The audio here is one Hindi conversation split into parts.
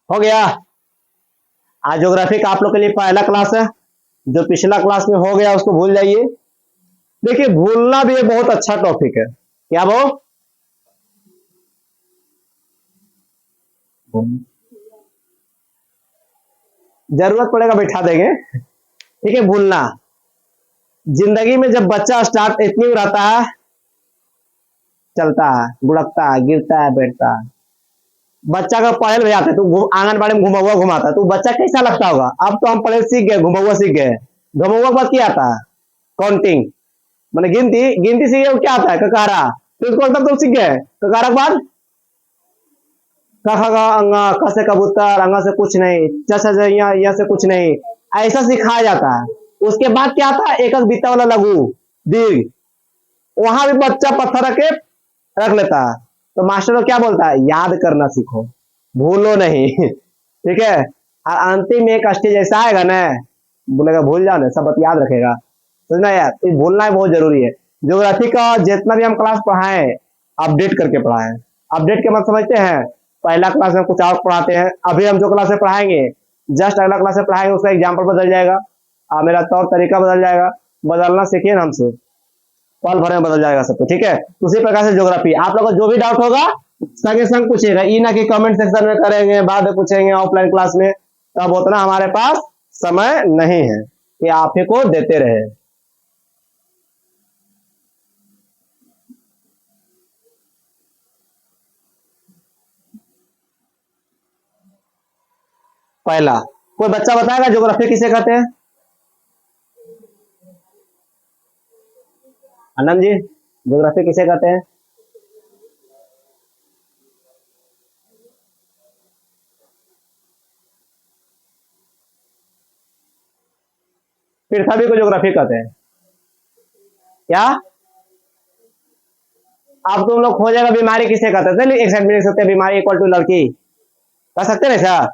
हो गया। आज ज्योग्राफी का आप लोग के लिए पहला क्लास है। जो पिछला क्लास में हो गया उसको भूल जाइए। देखिए, भूलना भी एक बहुत अच्छा टॉपिक है। क्या वो जरूरत पड़ेगा बैठा देंगे। ठीक है, भूलना। जिंदगी में जब बच्चा स्टार्ट इतनी रहता है, चलता है, बुढ़कता है, गिरता है, बैठता है। बच्चा का पढ़े ले जाते तू आंगनबाड़ी में घुमा हुआ घुमाता है, तू बच्चा कैसा लगता होगा? अब तो हम पढ़े सीख गए, घुमा हुआ सीख गए। घुमा हुआ के बाद क्या आता है? काउंटिंग, मैंने गिनती गिनती सीख गए, क्या आता है? ककारा। तो इसको मतलब तो सीख गए। ककारा के बाद क ख ग अंगा, क से कबूतर, अंगा से कुछ नहीं, च से यहाँ से कुछ नहीं। ऐसा सिखाया जाता है। उसके बाद क्या आता है? एक बीता वाला लघु, दीर्घ। वहां भी बच्चा पत्थर रख के रख लेता है। तो मास्टर क्या बोलता है? याद करना सीखो, भूलो नहीं। ठीक है। और अंतिम एक स्टेज ऐसा आएगा ना, बोलेगा भूल जाओ ना, सब बात याद रखेगा। समझना यार, तो भूलना बहुत जरूरी है। ज्योग्राफी का जितना भी हम क्लास पढ़ाए, अपडेट करके पढ़ाए। अपडेट के मतलब समझते हैं? पहला क्लास में कुछ और पढ़ाते हैं, अभी हम जो क्लास में पढ़ाएंगे, जस्ट अगला क्लास में पढ़ाएंगे, उसका एग्जाम्पल बदल जाएगा। मेरा तौर तरीका बदल जाएगा। बदलना सीखिए ना हमसे, पल भर में बदल जाएगा सब कुछ। ठीक है, उसी प्रकार से ज्योग्राफी, आप लोगों को जो भी डाउट होगा संगे संग पूछिएगा। ई ना कि कमेंट सेक्शन में करेंगे, बाद में पूछेंगे ऑफलाइन क्लास में, तब उतना हमारे पास समय नहीं है कि आप ही को देते रहे। पहला, कोई बच्चा बताएगा ज्योग्राफी किसे कहते हैं? आनंद जी, ज्योग्राफी किसे कहते हैं? पृथ्वी को ज्योग्राफी कहते हैं क्या? अब तुम लोग खोजेगा बीमारी किसे कहते हैं? चलिए एक साइड में लिख सकते हैं, बीमारी इक्वल टू लड़की, कह सकते हैं ना?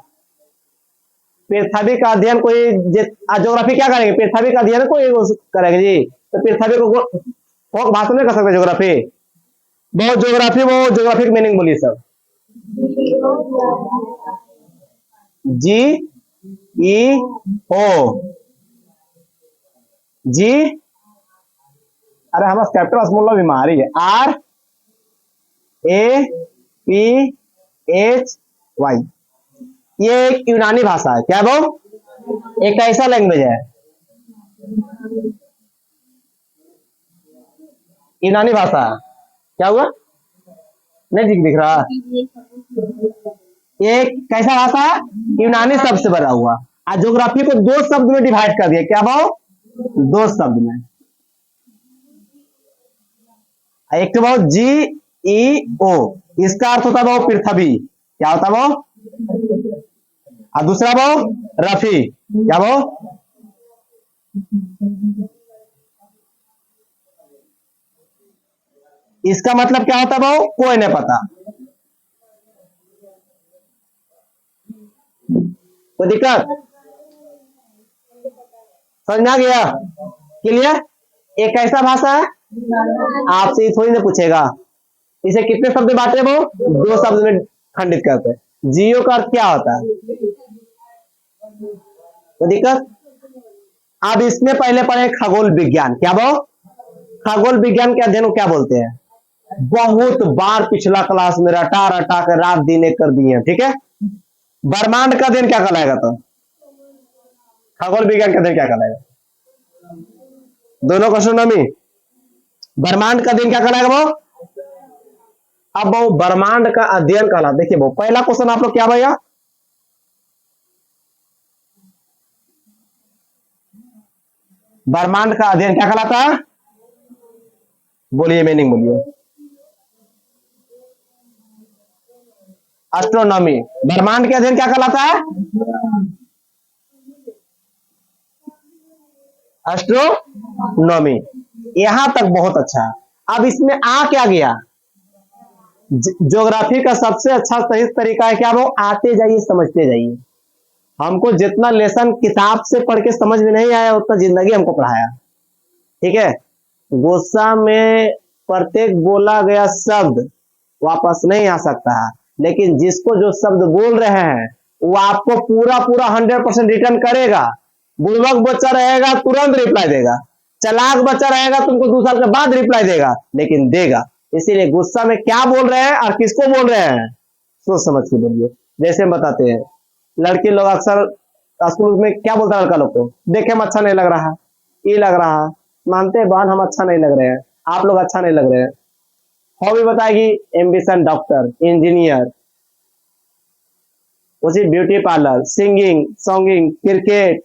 पृथ्वी का अध्ययन कोई ज्योग्राफी क्या करेंगे? पृथ्वी का अध्ययन कोई करेंगे जी? तो पृथ्वी को भाषण में कर सकते ज्योग्राफी। बहुत ज्योग्राफी, वो ज्योग्राफिक मीनिंग बोलिए सब। जी ई ओ जी, अरे हम कैपिटल स्मॉल बीमारी है। R A P H Y, ये एक यूनानी भाषा है। क्या वो एक ऐसा लैंग्वेज है, यूनानी भाषा। क्या हुआ? नहीं दिख रहा? ये कैसा भाषा है? यूनानी शब्द से बना हुआ। और ज्योग्राफी को दो शब्द में डिवाइड कर दिया। क्या वो? दो शब्द में। एक तो वो जी ई ओ, इसका अर्थ होता है वो पृथ्वी। क्या होता है वो? और दूसरा वो रफी। क्या वो? इसका मतलब क्या होता है वो कोई नहीं पता। कोई दिक्कत? समझ में आ गया? क्लियर? एक ऐसा भाषा है, आपसे थोड़ी ना पूछेगा इसे कितने शब्द बांटे, वो दो शब्द में खंडित करते हैं। जियो का अर्थ क्या होता है? तो दिक्कत? अब इसमें पहले पढ़े खगोल विज्ञान। क्या वो? खगोल विज्ञान के अध्ययन को क्या बोलते हैं? बहुत बार पिछला क्लास में रटा रटा कर रात दिन एक कर दिए हैं। ठीक है, ब्रह्मांड का अध्ययन क्या कहलाएगा? तो खगोल विज्ञान का अध्ययन क्या कहलाएगा? दोनों एस्ट्रोनॉमी। ब्रह्मांड का अध्ययन क्या कहलाएगा वो? अब वो ब्रह्मांड का अध्ययन कहला। देखिए वो पहला क्वेश्चन आप लोग क्या भैया? ब्रह्मांड का अध्ययन क्या कहलाता है? बोलिए, मीनिंग बोलिए। एस्ट्रोनॉमी। ब्रह्मांड के अध्ययन क्या कहलाता है? एस्ट्रोनॉमी। यहां तक बहुत अच्छा है। अब इसमें आ क्या गया? ज्योग्राफी का सबसे अच्छा सही तरीका है क्या? वो आते जाइए, समझते जाइए। हमको जितना लेसन किताब से पढ़ के समझ में नहीं आया, उतना जिंदगी हमको पढ़ाया। ठीक है, गुस्सा में प्रत्येक बोला गया शब्द वापस नहीं आ सकता है, लेकिन जिसको जो शब्द बोल रहे हैं वो आपको पूरा पूरा 100% रिटर्न करेगा। बुड़बक बच्चा रहेगा तुरंत रिप्लाई देगा, चालाक बच्चा रहेगा तुमको 2 साल के बाद रिप्लाई देगा, लेकिन देगा। इसीलिए गुस्सा में क्या बोल रहे हैं और किसको बोल रहे हैं सोच समझ के बोलिए। जैसे हम बताते हैं, लड़के लोग अक्सर स्कूल में क्या बोलता है लड़का लोग को, देखे हम अच्छा नहीं लग रहा, ये लग रहा, मानते हैं बहन हम अच्छा नहीं लग रहे हैं, आप लोग अच्छा नहीं लग रहे हैं। हॉबी बताएगी एम्बिशन डॉक्टर, इंजीनियर, उसी ब्यूटी पार्लर, सिंगिंग, सॉन्गिंग, क्रिकेट,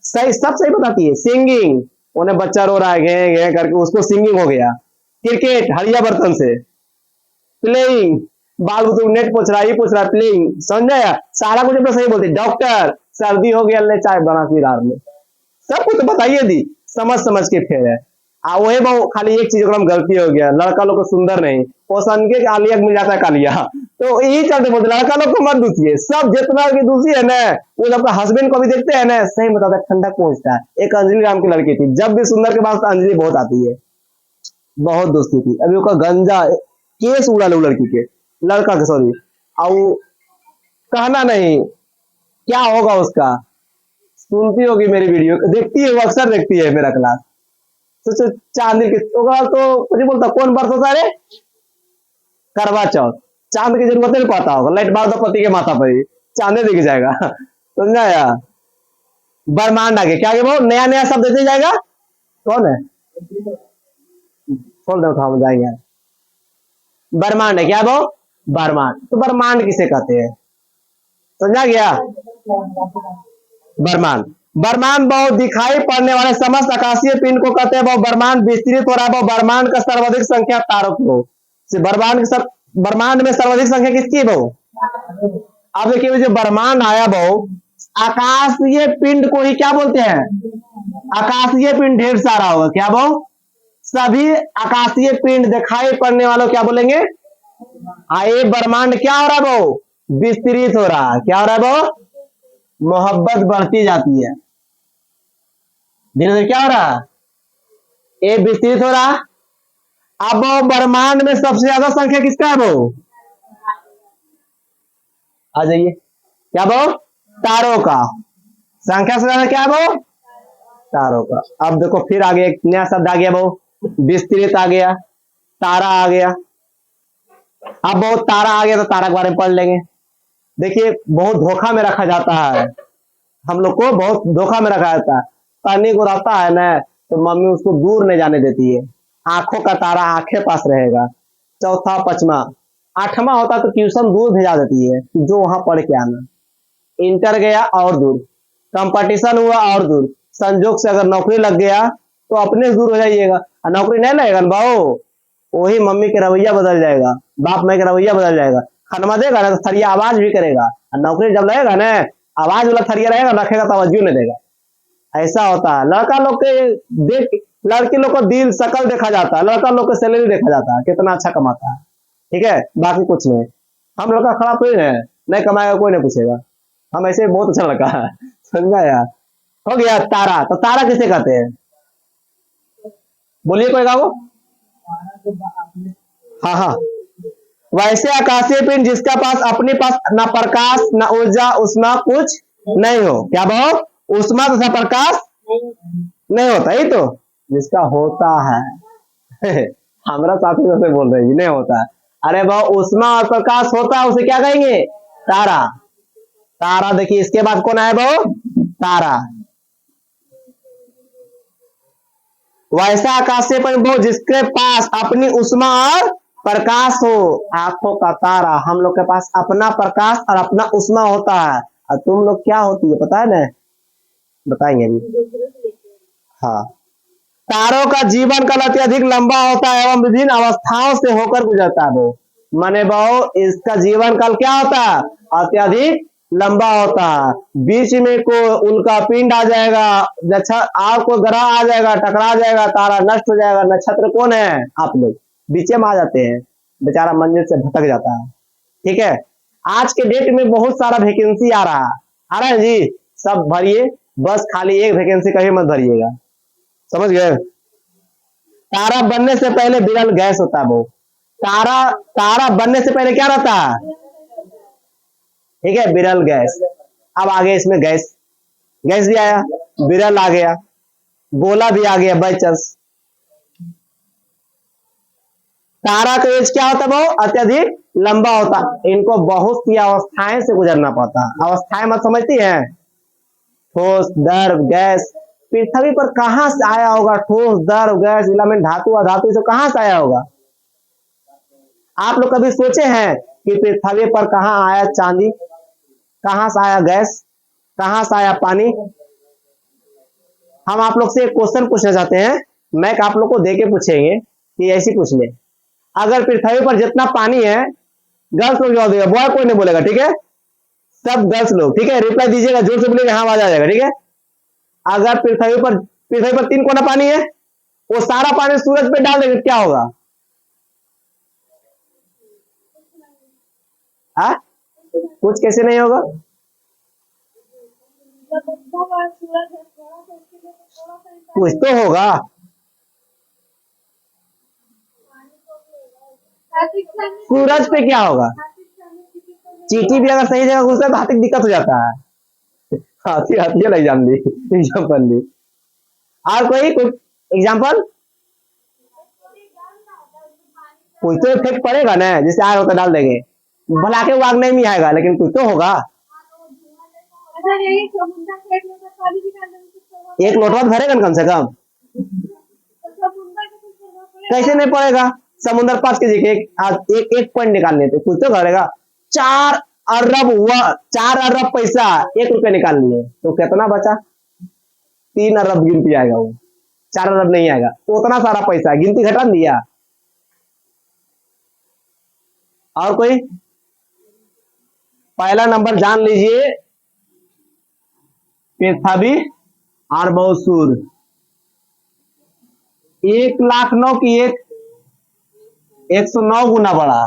सही सब सही बताती है। सिंगिंग, उन्हें बच्चा रो रहा है घे घे करके, उसको सिंगिंग हो गया। क्रिकेट हरिया बर्तन से। प्लेइंग, बाल बुतरू नेट पूछ रहा है, ये पूछ रहा है, प्लेइंग, समझ आया? सारा कुछ अपना सही बोलते। डॉक्टर, सर्दी हो गया ले चाय बना फिर में, सब कुछ बताइए दी, समझ समझ के फेर है। आ वही बहु खाली एक चीज में गलती हो गया, लड़का लोग को सुंदर नहीं, वो सन के आलिया मिल जाता है कालिया, तो यही चलते बोलते लड़का लोग को मत दूसिए। सब जितना भी दूसी है ना, वो आपका हस्बैंड को भी देखते हैं ना, सही बताता है, ठंडक पहुंचता है। एक अंजलि नाम की लड़की थी, जब भी सुंदर के पास अंजलि बहुत आती है, बहुत दोस्ती थी। अभी उसका गंजा केस उड़ा लो लड़की के, लड़का के सॉरी, और कहना नहीं क्या होगा उसका। सुनती होगी मेरी वीडियो, देखती है, वो अक्सर देखती है मेरा क्लास। सोचो चांदी के होगा तो मुझे बोलता कौन बरस होता है, करवा चौथ, चांद की जरूरत नहीं पाता होगा, लाइट मार दो पति के माथा पर ही चांदे दिख जाएगा। समझा यार? ब्रह्मांड आगे क्या आगे वो नया नया शब्द देते जाएगा। कौन है? खोल दो उठा जाएंगे। ब्रह्मांड है क्या वो? ब्रह्मांड, तो ब्रह्मांड किसे कहते हैं? समझा गया? ब्रह्मांड, ब्रह्मांड बहुत दिखाई पड़ने वाले समस्त आकाशीय पिंड को कहते हैं। वो ब्रह्मांड विस्तृत हो रहा है, वो ब्रह्मांड का सर्वाधिक संख्या तारों को, ब्रह्मांड में सर्वाधिक संख्या किसकी है वो? अब देखिए जो ब्रह्मांड आया वो आकाशीय पिंड को ही क्या बोलते हैं? आकाशीय पिंड ढेर सारा होगा क्या वो? सभी आकाशीय पिंड दिखाई पड़ने वालों क्या बोलेंगे? ये ब्रह्मांड क्या हो रहा है वो? विस्तृत हो रहा है। क्या हो रहा है वो? मोहब्बत बढ़ती जाती है, धीरे धीरे क्या हो रहा है? ये विस्तृत हो रहा। अब वो ब्रह्मांड में सबसे ज्यादा संख्या किसका है वो? आ जाइए, क्या वो? तारों का। संख्या से ज्यादा क्या है वो? तारों का। अब देखो फिर आगे एक नया शब्द आ गया वो, विस्तृत आ गया, तारा आ गया। अब बहुत तारा आ गया तो तारा के बारे में पढ़ लेंगे। देखिए बहुत धोखा में रखा जाता है, हम लोग को बहुत धोखा में रखा जाता है। पानी को रहता है ना तो मम्मी उसको दूर नहीं जाने देती है, आंखों का तारा आंखें पास रहेगा। चौथा पांचवा आठवां होता तो ट्यूशन दूर भेजा देती है, जो वहां पढ़ के आना। इंटर गया और दूर, कंपटीशन हुआ और दूर, संजोग से अगर नौकरी लग गया तो अपने से दूर हो जाइएगा। और नौकरी नहीं लगेगा भाव, वही मम्मी के रवैया बदल जाएगा, बाप माई का रवैया बदल जाएगा। खनमा देगा ना तो थरिया आवाज भी करेगा, और नौकरी जब लगेगा ना आवाज वाला थरिया रहेगा, रखेगा तो आवाज नहीं देगा। ऐसा होता है। लड़का लोग के देख, लड़के लोग को दिल शकल देखा जाता है, लड़का लोग का सैलरी देखा जाता है, कितना अच्छा कमाता है, ठीक है, बाकी कुछ नहीं। हम लड़का खराब कोई नहीं कमाएगा, कोई नहीं पूछेगा, हम ऐसे बहुत अच्छा लड़का है। समझा यार? हो गया तारा। तो तारा किसे कहते हैं? बोलिए कोई गाओ। हाँ हाँ, वैसे आकाशीय पिंड जिसका पास अपने पास ना प्रकाश ना ऊर्जा उष्मा कुछ नहीं हो। क्या भाव? उष्मा तथा प्रकाश नहीं होता ही तो जिसका होता है। हमारा साथी जैसे बोल रहे हैं नहीं होता है। अरे भाव उष्मा और प्रकाश होता है, उसे क्या कहेंगे? तारा। तारा देखिए इसके बाद कौन आया भाव? तारा। वैसा आकाशीय पिंड वो जिसके पास अपनी उष्मा और प्रकाश हो। आंखों का तारा, हम लोग के पास अपना प्रकाश और अपना उष्मा होता है। और तुम लोग क्या होती है पता है ना? बताएंगे अभी। हाँ, तारों का जीवन काल अत्यधिक लंबा होता है एवं विभिन्न अवस्थाओं से होकर गुजरता है वो। माने बहु इसका जीवन काल क्या होता है? अत्यधिक लंबा होता है। बीच में को उनका पिंड आ जाएगा, आपको ग्रह आ जाएगा, टकरा जाएगा, तारा नष्ट हो जाएगा। नक्षत्र कौन है? आप लोग बीच में आ जाते हैं, बेचारा मंजिल से भटक जाता है। ठीक है, आज के डेट में बहुत सारा वैकेंसी आ रहा है जी, सब भरिए, बस खाली एक वैकेंसी का ही मत भरिएगा, समझ गए? तारा बनने से पहले विरल गैस होता है वो। तारा तारा बनने से पहले क्या रहता है? ठीक है, विरल गैस। अब आगे इसमें गैस, गैस भी आया, विरल आ गया, गोला भी आ गया बाई चांस। तारा का एज क्या होता है, वो अत्यधिक लंबा होता, इनको बहुत सी अवस्थाएं से गुजरना पड़ता। अवस्थाएं मत समझती है, ठोस, द्रव, गैस। पृथ्वी पर कहां से आया होगा ठोस, द्रव, गैस, इलामेंट, धातु, अधातु, से कहां से आया होगा? आप लोग कभी सोचे हैं कि पृथ्वी पर कहां आया चांदी, कहां से आया गैस, कहां से आया पानी? हम आप लोग से एक क्वेश्चन पूछना चाहते हैं, मैं आप लोग को देके पूछेंगे कि ऐसी पूछ ले, अगर पृथ्वी पर जितना पानी है, गर्ल्स लोग जवाब देगा, बॉय कोई नहीं बोलेगा, ठीक है, सब गर्ल्स लोग, ठीक है, रिप्लाई दीजिएगा, जोर से बोलिएगा, हाँ आवाज आ जाएगा, ठीक है। अगर पृथ्वी पर 3 कोना पानी है, वो सारा पानी सूरज पे डाल देंगे, क्या होगा? हाँ, कुछ कैसे नहीं होगा? कुछ तो होगा। सूरज पे क्या होगा? चींटी भी अगर सही जगह घुसता है तो हाथी की दिक्कत हो जाता है। हाथी हाथी लग जान दी एग्जाम्पल दी। और कोई एग्जाम्पल? कुछ तो इफेक्ट पड़ेगा ना, जैसे आग होता डाल देंगे, भला के वो आग नहीं आएगा, लेकिन कुछ तो होगा। एक लोटा भरेगा ना कम से कम, कैसे नहीं पड़ेगा? समुद्र 5 के जी एक पॉइंट निकालने थे, कुछ तो करेगा। 4 अरब पैसा 1 रुपया निकाल लिए तो कितना बचा? 3 अरब गिनती आएगा, वो 4 अरब नहीं आएगा, उतना सारा पैसा गिनती घटा दिया। और कोई? पहला नंबर जान लीजिए, पृथ्वी और बहुसूर 1,09,000 की 109 गुना बड़ा।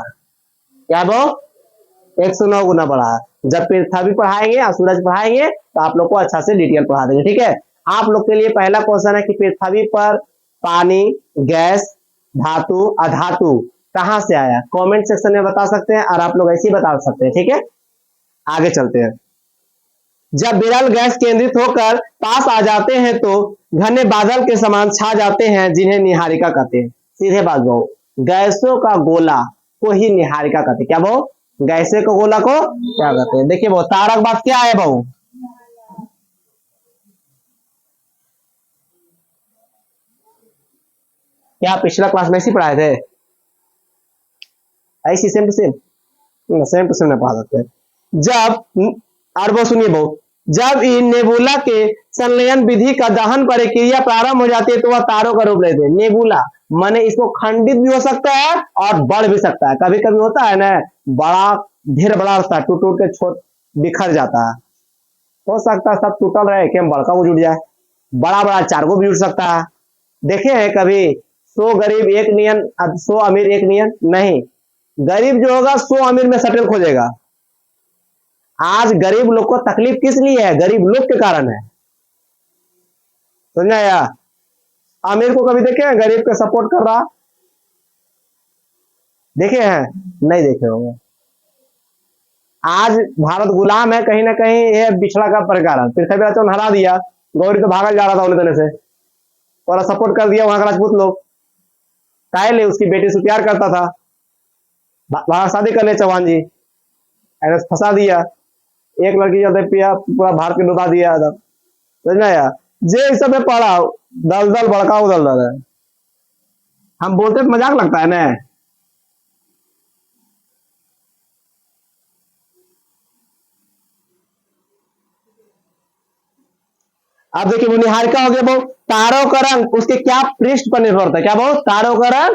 क्या वो? 109 गुना बड़ा। जब पृथ्वी पढ़ाएंगे और सूरज पढ़ाएंगे तो आप लोग को अच्छा से डिटेल पढ़ा देंगे, ठीक है। आप लोग के लिए पहला क्वेश्चन है कि पृथ्वी पर पानी, गैस, धातु, अधातु कहां से आया? कमेंट सेक्शन में बता सकते हैं, और आप लोग ऐसे ही बता सकते हैं, ठीक है। आगे चलते हैं। जब विरल गैस केंद्रित होकर पास आ जाते हैं तो घने बादल के समान छा जाते हैं, जिन्हें निहारिका कहते हैं। सीधे बात बहु, गैसों का गोला को ही निहारिका कहते हैं। क्या बहु? गैसे को गोला को क्या कहते हैं? देखिए बहु, तारक बात क्या है बहु? क्या पिछला क्लास में ऐसी पढ़ाए थे? ऐसी same to same, same to same में पढ़ा सकते हैं। जब, और वो सुनिए बहु, जब इन नेबुला के संलयन विधि का दहन प्रक्रिया प्रारंभ हो जाती है तो वह तारों का रूप लेते हैं। नेबुला माने इसको खंडित भी हो सकता है और बढ़ भी सकता है। कभी कभी होता है ना, बड़ा ढेर बड़ा होता है, टूट टूट के छोट बिखर जाता है। हो सकता है सब टूटल रहे कि बड़का वो जुट जाए, बड़ा बड़ा 4 को भी जुट सकता है। देखे हैं कभी 100 गरीब एक नियन, 100 अमीर एक नियन? नहीं, गरीब जो होगा 100 अमीर में सटल खोजेगा। आज गरीब लोग को तकलीफ किस लिए है? गरीब लोग के कारण है, समझा या? अमीर को कभी देखे हैं गरीब को सपोर्ट कर रहा? देखे हैं? नहीं देखे होंगे। आज भारत गुलाम है कहीं ना कहीं, ये बिछड़ा का प्रकार। पृथ्वी राज हरा दिया, गौरी तो भागल जा रहा था उन्हें से, और सपोर्ट कर दिया वहां का राजपूत लोग। कायले उसकी बेटी से प्यार करता था, वहां शादी कर ले चौहान जी, ऐसे फंसा दिया। एक लड़की जाते पिया, पूरा भारत के डुबा दिया था, समझना यार। जे इस सब में पढ़ा, दल दल भड़का उदल दल है। हम बोलते तो मजाक लगता है ना। अब देखिए वो निहारिका हो गया, वो तारों का रंग उसके क्या पृष्ठ पर निर्भर करता है? क्या वो तारों का रंग?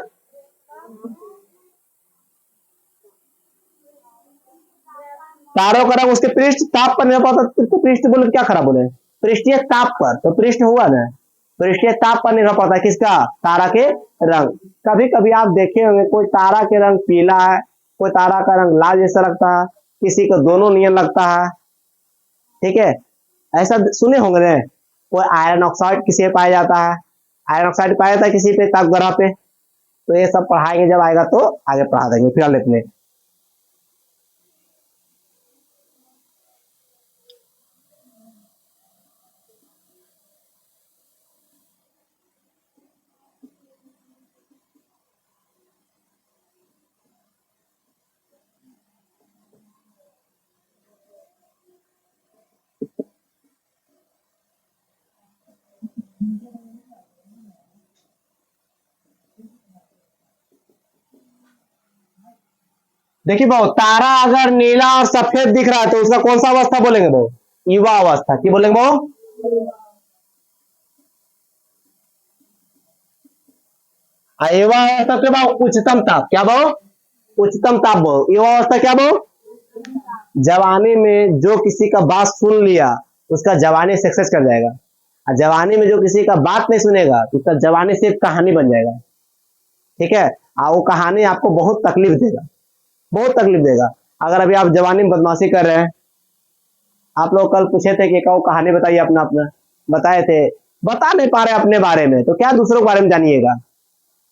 तारों का रंग उसके पृष्ठ ताप पर निर्भर करता है। तो पृष्ठ बोले क्या खराब बोले? पृष्ठीय ताप पर, तो पृष्ठ हुआ ना, पृष्ठीय ताप पर निर्भर करता है किसका? तारा के रंग। कभी कभी आप देखे होंगे कोई तारा के रंग पीला है, कोई तारा का रंग लाल जैसा लगता है, किसी को दोनों नियन लगता है, ठीक है। ऐसा सुने होंगे ना। कोई आयरन ऑक्साइड किसी पे पाया जाता है, आयरन ऑक्साइड पाया जाता है किसी पे ताप ग्रह पे। तो ये सब पढ़ाएंगे, जब आएगा तो आगे पढ़ा देंगे। फिलहाल इतने। देखिए भाऊ, तारा अगर नीला और सफेद दिख रहा है तो उसका कौन सा अवस्था बोलेंगे भाऊ? युवा अवस्था। की बोलेंगे भाऊ? युवा अवस्था के भाव उच्चतम ताप। क्या भाव? उच्चतम ताप भाव। युवा अवस्था क्या भाव? जवानी में जो किसी का बात सुन लिया उसका जवानी सक्सेस कर जाएगा, और जवानी में जो किसी का बात नहीं सुनेगा तो उसका जवानी से एक कहानी बन जाएगा। ठीक है, और वो कहानी आपको बहुत तकलीफ देगा, बहुत तकलीफ देगा। अगर अभी आप जवानी में बदमाशी कर रहे हैं, आप लोग कल पूछे थे कि वो कहानी बताइए अपना अपना, बताए थे, बता नहीं पा रहे अपने बारे में तो क्या दूसरों के बारे में जानिएगा।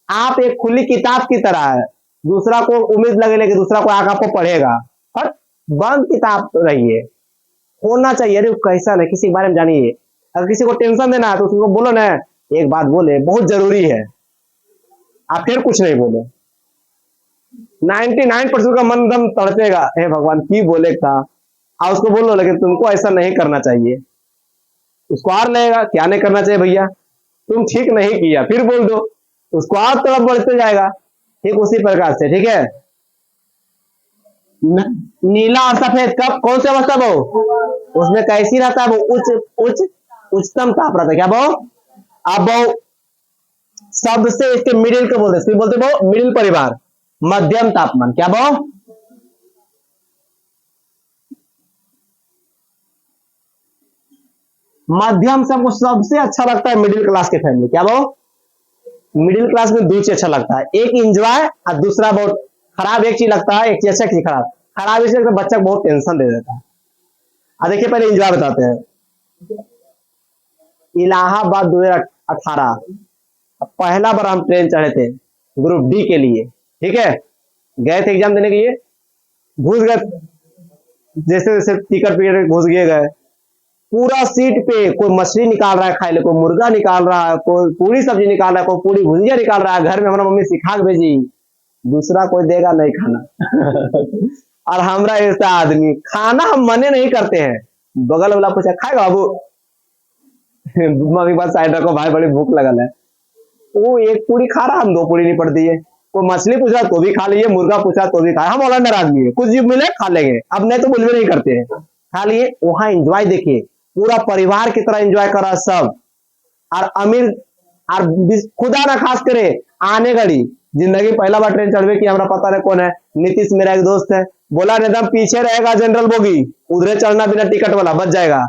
आप एक खुली किताब की तरह है, दूसरा को उम्मीद लगे कि दूसरा को आकर आपको पढ़ेगा, और बंद किताब रहिए। होना चाहिए, अरे कैसा नहीं, किसी के बारे में जानिए। अगर किसी को टेंशन देना है तो उसको बोलो ना, एक बात बोले बहुत जरूरी है, आप फिर कुछ नहीं बोलो। 99% का मन दम तड़पेगा, हे भगवान की बोले था, और उसको बोलो लेकिन तुमको ऐसा नहीं करना चाहिए, उसको आर लगेगा क्या नहीं करना चाहिए भैया, तुम ठीक नहीं किया, फिर बोल दो, उसको और तरफ बढ़ते जाएगा। ठीक उसी प्रकार से, ठीक है। नीला और सफेद कब कौन सी अवस्था वो? उसमें कैसी रहता है वो? उच्चतम ताप रहता है। क्या वो? अब वो सबसे इसके मिडिल को बोलते वो मिडिल परिवार, मध्यम तापमान। क्या वो? मध्यम सबको सबसे अच्छा लगता है मिडिल क्लास के फैमिली। क्या वो? मिडिल क्लास में दो चीज अच्छा लगता है, एक इंजॉय और दूसरा बहुत खराब। एक चीज लगता है, एक चीज अच्छा, एक चीज खराब। खराब इसलिए लगता है बच्चा को बहुत टेंशन दे देता है। अब देखिए पहले इंजॉय बताते हैं। इलाहाबाद 2018 पहला बार हम ट्रेन चढ़े थे ग्रुप डी के लिए, ठीक है। गए थे एग्जाम देने के लिए, घुस गए, जैसे जैसे टिकट पीरियड घुस गए, पूरा सीट पे कोई मछली निकाल रहा है खाने, कोई मुर्गा निकाल रहा है, कोई पूरी सब्जी निकाल रहा है, कोई पूरी भुजिया निकाल रहा है। घर में हमारा मम्मी सिखा के भेजी, दूसरा कोई देगा नहीं खाना। और हमारा ऐसा आदमी, खाना हम मने नहीं करते हैं, बगल वाला पूछा खाएगा बाबू, मम्मी बात साइड रखो भाई बड़ी भूख लगल है, वो एक पूरी खा रहा, हम दो पूरी नहीं पड़ दिए। कोई मछली पूछा तो भी खा लिए, मुर्गा पूछा तो भी खाए, हम ऑलराउंडर आदमी है, कुछ जीव मिले खा लेंगे, अब नहीं तो बुलवे नहीं करते हैं, खा लिए। वहां एंजॉय देखिए, पूरा परिवार की तरह एंजॉय करा सब। और अमीर और खुदा ना खास करे आने घड़ी जिंदगी पहला बार ट्रेन चढ़वे की, हमारा पता नहीं कौन है, नीतीश मेरा एक दोस्त है, बोला एकदम पीछे रहेगा जनरल बोगी, उधरे चढ़ना बिना टिकट वाला बच जाएगा।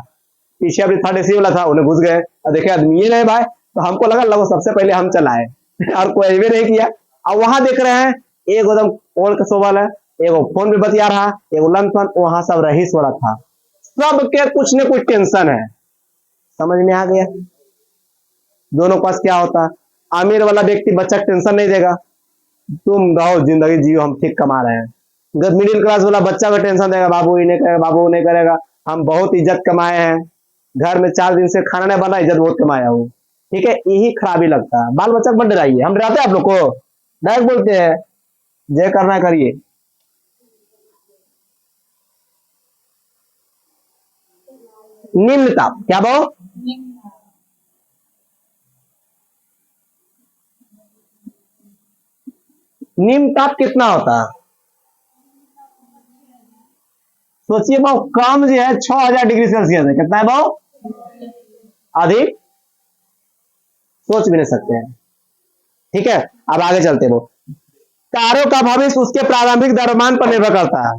पीछे अभी थर्ड एसी वाला था, उन्हें घुस गए और देखे आदमी ये नहीं भाई, तो हमको लगा लगो सबसे पहले हम चलाए, और कोई भी नहीं किया। और वहां देख रहे हैं एक एकदम ओल्ड का सोवल है, एक फोन पे बतिया रहा, एक लंथन, वहां सब रहीस वाला था, सबके कुछ न कुछ टेंशन है। समझ में आ गया दोनों पास क्या होता। अमीर वाला व्यक्ति बच्चा टेंशन नहीं देगा, तुम रहो जिंदगी जियो, हम ठीक कमा रहे हैं। मिडिल क्लास वाला बच्चा का टेंशन देगा, बाबू ये नहीं करेगा, बाबू नहीं करेगा, हम बहुत इज्जत कमाए हैं, घर में 4 दिन से खाना नहीं बना, इज्जत बहुत कमाया हूँ। ठीक है, यही खराबी लगता है। बाल बच्चा को मत डराइए, हम डराते हैं आप लोग को, डायरेक्ट बोलते हैं जय करना है करिए। निम्न ताप। क्या भाव? निम्न ताप कितना होता है? सोचिए भाव, कम जो है 6000 डिग्री सेल्सियस है, कितना है भाव? अधिक सोच भी नहीं सकते हैं। ठीक है, अब आगे चलते वो। तारों का भविष्य उसके प्रारंभिक द्रव्यमान पर निर्भर करता है,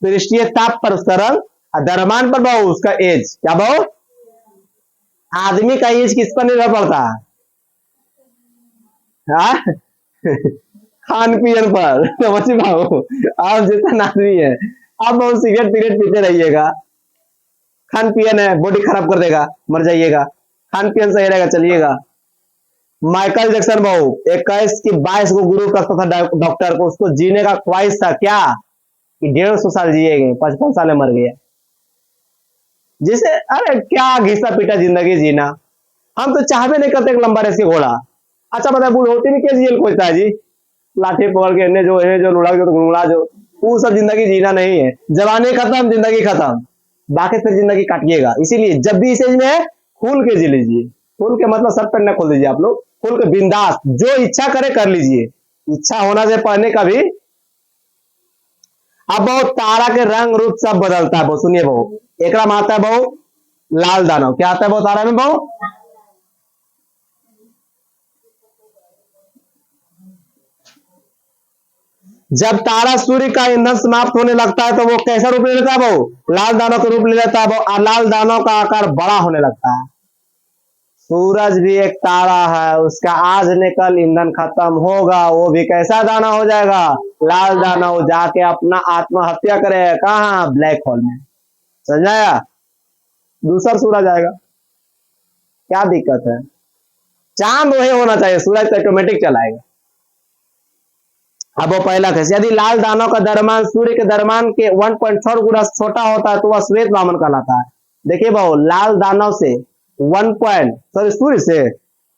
पृष्ठीय ताप पर उसका रंग, और द्रव्यमान पर भाव उसका एज। क्या भाव? आदमी का एज किस पर निर्भर पड़ता है? हाँ? खान पियन पर। समझ पाओ, आप जितना आदमी है, आप बहुत सिगरेट पिगरेट पीते रहिएगा, खान पियन है बॉडी खराब कर देगा, मर जाइएगा। खान पियन सही रहेगा चलिएगा। माइकल जैक्सन भाऊ 21 की 22 को गुरु करता था डॉक्टर को, उसको जीने का ख्वाहिश था क्या कि 150 साल जिएंगे, 55 साल में मर गया। जिसे अरे क्या घिसा पीटा जिंदगी जीना, हम तो चाहबे नहीं करते लंबा रेस के घोड़ा। अच्छा बताए बुढ़ोती में क्या जेल खोजता है जी, लाठी पकड़ के इन्हें जो लुढ़ा जो घुड़ा जो, वो सब जिंदगी जीना नहीं है। जवानी खत्म, जिंदगी खत्म, बाकी फिर जिंदगी काटिएगा। इसीलिए जब भी इस एज में है खुल के जी लीजिए, खुल के मतलब सब पेट न खोल दीजिए, आप लोग खुल के बिंदास जो इच्छा करे कर लीजिए। इच्छा होना से पहले का भी अब बहुत तारा के रंग रूप सब बदलता है। बहुत सुनिए बहु, एक आता है बहु लाल दानव। क्या आता है बहु तारा में बहु? जब तारा सूर्य का ईंधन समाप्त होने लगता है तो वो कैसा रूप ले लेता है बहु? लाल दानव का रूप ले लेता है बहु, और लाल दानव का आकार बड़ा होने लगता है। सूरज भी एक तारा है, उसका आज न कल ईंधन खत्म होगा, वो भी कैसा दाना हो जाएगा? लाल दाना हो, जाके अपना आत्महत्या करेगा। कहाँ? ब्लैक होल में। समझाया? दूसरा सूरज आएगा, क्या दिक्कत है? चांद वही होना चाहिए, सूरज तो ऑटोमेटिक चलाएगा। अब वो पहला कैसे, यदि लाल दानव का द्रव्यमान सूर्य के द्रव्यमान के 1.4 गुना छोटा होता है तो वह श्वेत वामन कहलाता है। देखिए बहु, लाल दानव से 1. सूर्य से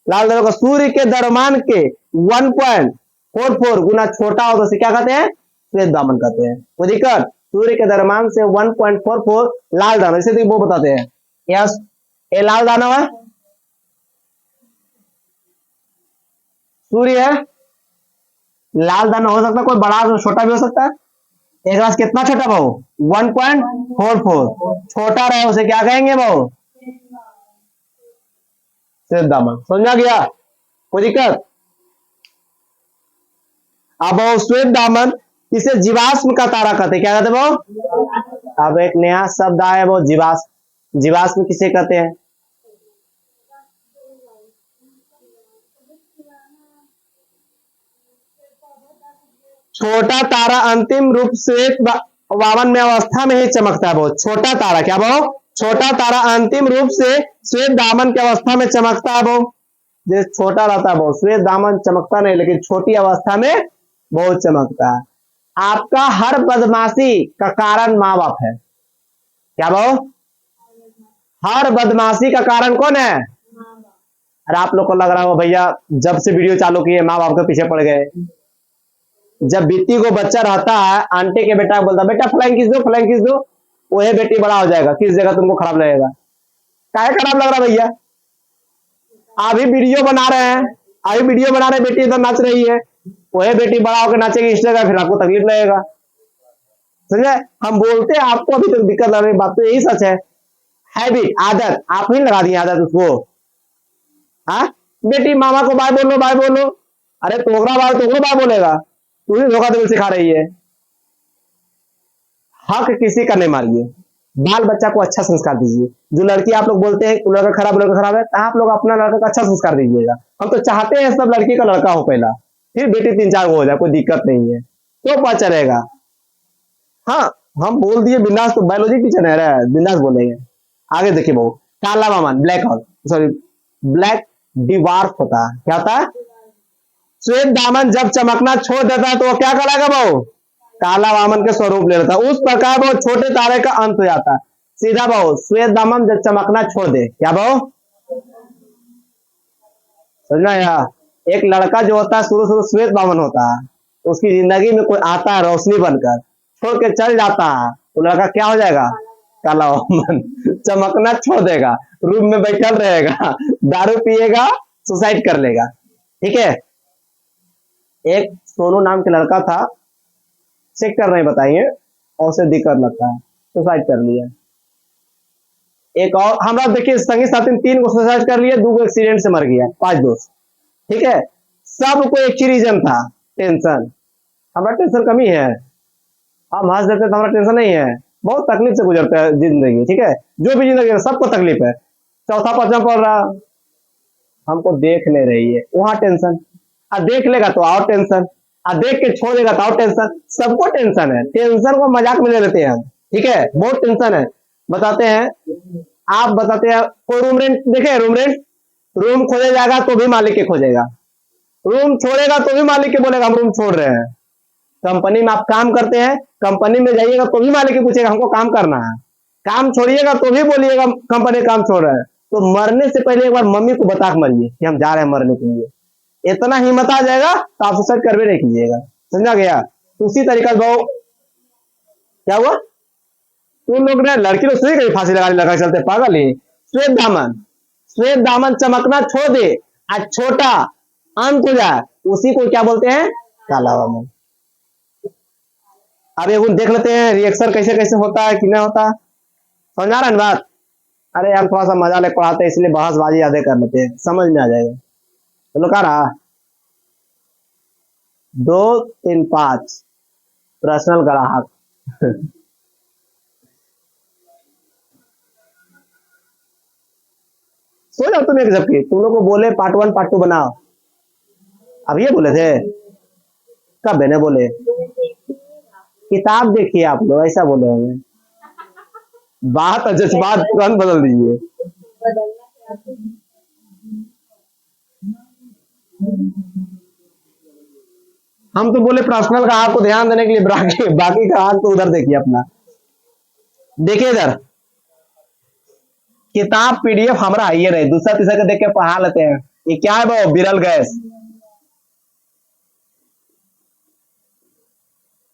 लाल दानव का सूर्य के द्रव्यमान के 1.44 गुना छोटा हो तो उसे क्या कहते हैं? श्वेत वामन कहते हैं। वो दिक्कत, सूर्य के द्रव्यमान से 1.44 लाल दानव, इसे तो वो बताते हैं। यस, ये लाल दानव है, सूर्य है, लाल दाना हो सकता है, कोई बड़ा तो छोटा भी हो सकता है। एक ग्लास कितना छोटा भाऊ? 1.44। छोटा रहे उसे क्या कहेंगे भाऊ? श्वेत दामन। समझा गया? कोई दिक्कत? अब श्वेत दामन, इसे जीवाश्म का तारा कहते, क्या कहते भाऊ? अब एक नया शब्द आया वो जीवाश्म। जीवाश्म किसे कहते हैं? छोटा तारा अंतिम रूप श्वेत वामन में अवस्था में ही चमकता है। बहुत छोटा तारा, क्या भाव? छोटा तारा अंतिम रूप से श्वेत दामन की अवस्था में चमकता है। भाव जैसे छोटा रहता है, बहुत श्वेत दामन चमकता नहीं, लेकिन छोटी अवस्था में बहुत चमकता है। आपका हर बदमाशी का कारण माँ बाप है। क्या भाव? हर बदमाशी का कारण कौन है? अरे आप लोग को लग रहा हो भैया जब से वीडियो चालू किए माँ बाप के पीछे पड़ गए। जब बेटी को बच्चा रहता है, आंटी के बेटा बोलता बेटा फ्लाइंग किस दो, फ्लाइंग किस दो, वही बेटी बड़ा हो जाएगा, किस जगह तुमको खराब लगेगा? क्या खराब लग रहा भैया? अभी वीडियो बना रहे हैं, अभी वीडियो बना रहे, बेटी इधर नाच रही है, वही बेटी बड़ा होकर नाचेगी इंस्टाग्राम, फिर आपको तकलीफ लगेगा। समझे? हम बोलते हैं आपको अभी तक दिक्कत लग रही, बात तो यही सच है। हैबिट, आदत, आप ही लगा दिए आदत उसको। हाँ, बेटी मामा को बाय बोलो, बाय बोलो। अरे तोकरा बाय बोलेगा, तू ही धोखा दिल सिखा रही है। हक किसी का नहीं मारिए, बाल बच्चा को अच्छा संस्कार दीजिए। जो लड़की आप लोग बोलते हैं लड़का खराब है, आप लोग अपना लड़का का अच्छा संस्कार दीजिएगा। हम तो चाहते हैं सब लड़की का लड़का हो पहला, फिर बेटी 3-4 हो जाए, कोई दिक्कत नहीं है, तो पता चलेगा। हाँ, हम बोल दिए बिंदास, तो बायोलॉजी टीचर है रहा है, बिंदास बोलेंगे। आगे देखिए बहु, काला वामन, black hole, sorry black dwarf होता है। क्या होता है? श्वेत दामन जब चमकना छोड़ देता है तो वो क्या कहलाएगा बहु? काला वामन के स्वरूप ले लेता है। उस प्रकार वो छोटे तारे का अंत हो जाता है। सीधा बहु, श्वेत दामन जब चमकना छोड़ दे, क्या बहु? समझना यार? एक लड़का जो होता है शुरू श्वेत वामन होता है, उसकी जिंदगी में कोई आता है रोशनी बनकर, छोड़ के चल जाता है, तो लड़का क्या हो जाएगा? काला वामन। चमकना छोड़ देगा, रूम में बैठल रहेगा, दारू पिएगा, सुसाइड कर लेगा। ठीक है? एक सोनू नाम के लड़का था, सेक्टर नहीं बताइए, और उसे दिक्कत लगता है, सुसाइड कर लिया। एक और हमारा देखिए संगी साथी 3 को सुसाइड कर लिया, 2 को एक्सीडेंट से मर गया, 5 दोस्त। ठीक है? सबको एक ही रीजन था, टेंशन। हमारा टेंशन कमी है, हम हंस देते तो हमारा टेंशन नहीं है, बहुत तकलीफ से गुजरते हैं जिंदगी। ठीक है? जो भी जिंदगी है सबको तकलीफ है। चौथा 5वां पढ़ रहा, हमको देख ले रही है, वहां टेंशन, देख लेगा तो और टेंशन, देख के छोड़ देगा तो और टेंशन। सबको टेंशन है, टेंशन को मजाक में ले लेते हैं हम। ठीक है? बहुत टेंशन है। बताते हैं, आप बताते हैं कोई रूम रेंट देखे, रूम रेंट, रूम खोजे जाएगा तो भी मालिक के खोजेगा, रूम छोड़ेगा तो भी मालिक के बोलेगा हम रूम छोड़ रहे हैं। कंपनी में आप काम करते हैं, कंपनी में जाइएगा तो भी मालिक के पूछेगा हमको काम करना है, काम छोड़िएगा तो भी बोलिएगा कंपनी काम छोड़ रहे हैं। तो मरने से पहले एक बार मम्मी को बता के मरिए कि हम जा रहे हैं मरने के लिए, इतना हिम्मत आ जाएगा तो आप सुसाइड कर भी नहीं कीजिएगा। समझा गया? तो उसी तरीका से भाव क्या हुआ, तुम लोग ने लड़की लोग सही कहीं फांसी लगा चलते पागल ही। श्वेत दामन, श्वेत दामन चमकना छोड़ दे, आज छोटा अंत हो जाए, उसी को क्या बोलते हैं? काला वामन। अब एक देख लेते हैं रिएक्शन कैसे कैसे होता है कि नहीं होता। समझ आ रहा है ना बात। अरे हम थोड़ा सा मजा ले पढ़ाते हैं इसलिए बहसबाजी यादें कर लेते हैं, समझ में आ जाएगा। चलो कह रहा 2 3 5 पर्सनल ग्राहक सो जाओ तुम एक झपकी। तुम लोग को बोले पार्ट 1 पार्ट 2 बनाओ, अब ये बोले थे कब मैंने बोले किताब देखिए आप लोग, ऐसा बोले हमें। बात जज्बात तुरंत बदल दीजिए। हम तो बोले पर्सनल ग्राहक को ध्यान देने के लिए, बाकी बाकी ग्राहक तो उधर देखिए अपना। देखिए इधर किताब पीडीएफ हमारा आइए रहे, दूसरा तीसरा के देख के पढ़ा लेते हैं। ये क्या है वो विरल गैस,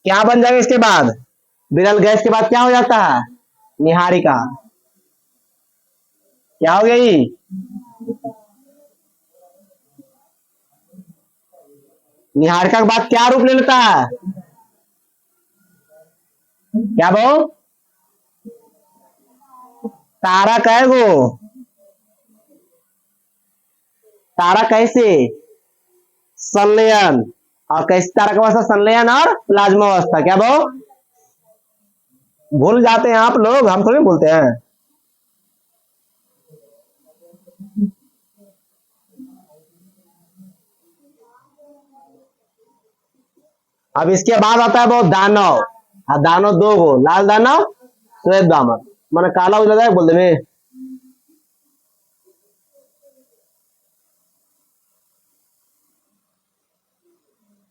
क्या बन जाएगा इसके बाद? विरल गैस के बाद क्या हो जाता है? निहारिका। क्या हो गई? निहारिका के बाद क्या रूप ले लेता है? क्या वो तारा कह गो, तारा कैसे संलयन, और कैसे तारा का अवस्था संलयन और प्लाज्मा अवस्था। क्या वो भूल जाते हैं आप लोग, हम थोड़ी भूलते हैं। अब इसके बाद आता है वो दानव। दानव 2 गो, लाल दानव श्वेत दानव, मैंने काला उजला जाए बोल दे।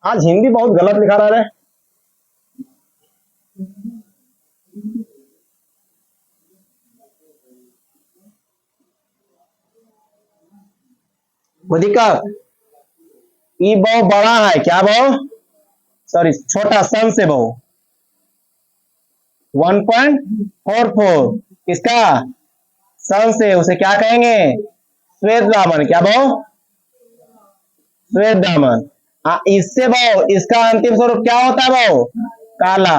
आज हिंदी बहुत गलत लिखा रहा है। वो दिक्कत ई बहुत बड़ा है, क्या बहु सॉरी छोटा सन से बहु 1.44 किसका सन से, उसे क्या कहेंगे? श्वेत दामन। क्या बहु श्वेत दामन। इससे बहु इसका अंतिम स्वरूप क्या होता है बहु? काला।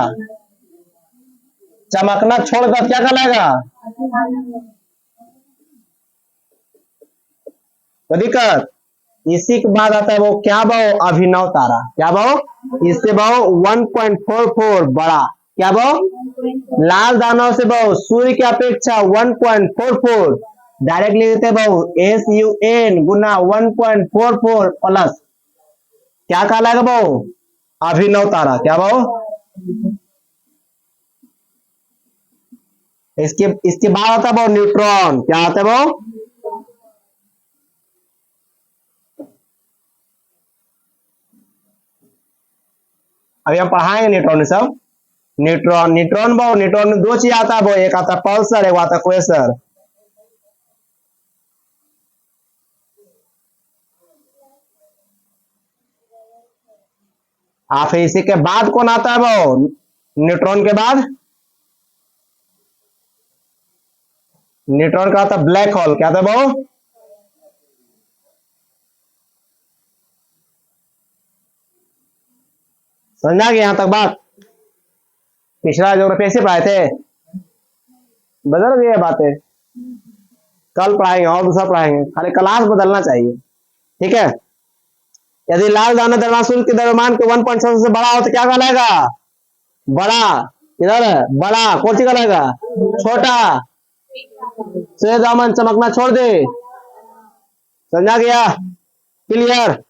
चमकना छोड़कर क्या कहलाएगा? तो दिक्कत इसी के बाद आता है वो क्या बहु? अभिनव तारा। क्या बहु? इससे बहु 1.44 बड़ा। क्या बहु? लाल दानव से बहु सूर्य की अपेक्षा 1.44 डायरेक्ट लिख देते बहु SUN गुना 1.44 प्लस क्या कहलाएगा बहु? अभिनव तारा। क्या बहु? इसके बाद आता है बहु न्यूट्रॉन। क्या आता है बहु? अभी हम पढ़ाएंगे न्यूट्रॉन सब। न्यूट्रॉन बहु न्यूट्रॉन में 2 चीज आता है बहु, एक आता है पल्सर, एक आता है क्वेसर। फिर इसी के बाद कौन आता है बहु? न्यूट्रॉन के बाद न्यूट्रॉन का आता है ब्लैक होल। क्या था बहु? समझा गया यहां तक बात? पिछला ज्योग्राफी ऐसे पढ़ाए थे, बदल गई बातें। कल पढ़ाएंगे और दूसरा पढ़ाएंगे, खाली क्लास बदलना चाहिए, ठीक है। यदि लाल दाना द्रव्यमान शुल्क के द्रव्यमान के 1.7 से बड़ा हो तो क्या कहलाएगा? बड़ा। इधर है बड़ा, कौन सी कहलाएगा? छोटा। श्वेत दामन चमकना छोड़ दे। समझा गया? क्लियर?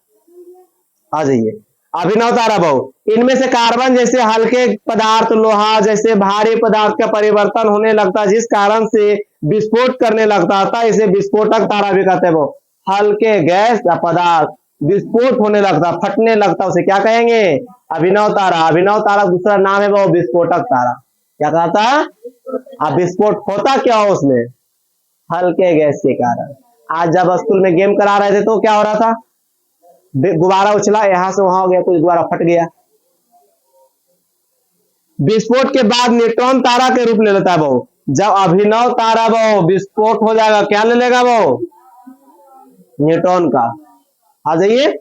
आ जाइए। अभिनव तारा बहु इनमें से कार्बन जैसे हल्के पदार्थ, लोहा जैसे भारी पदार्थ का परिवर्तन होने लगता है, जिस कारण से विस्फोट करने लगता था, इसे विस्फोटक तारा भी कहते हैं। वो हल्के गैस या पदार्थ विस्फोट होने लगता, फटने लगता, उसे क्या कहेंगे? अभिनव तारा। अभिनव तारा दूसरा नाम है वो विस्फोटक तारा। क्या कहता है? अब विस्फोट होता क्या हो उसमें? हल्के गैस के कारण। आज जब स्कूल में गेम करा रहे थे तो क्या हो रहा था? गुब्बारा उछला, यहां से वहां हो गया, कुछ गुब्बारा फट गया। विस्फोट के बाद न्यूट्रॉन तारा के रूप ले लेता है वो। जब अभिनव तारा वो विस्फोट हो जाएगा, क्या ले लेगा वो? न्यूट्रॉन का। आ जाइए,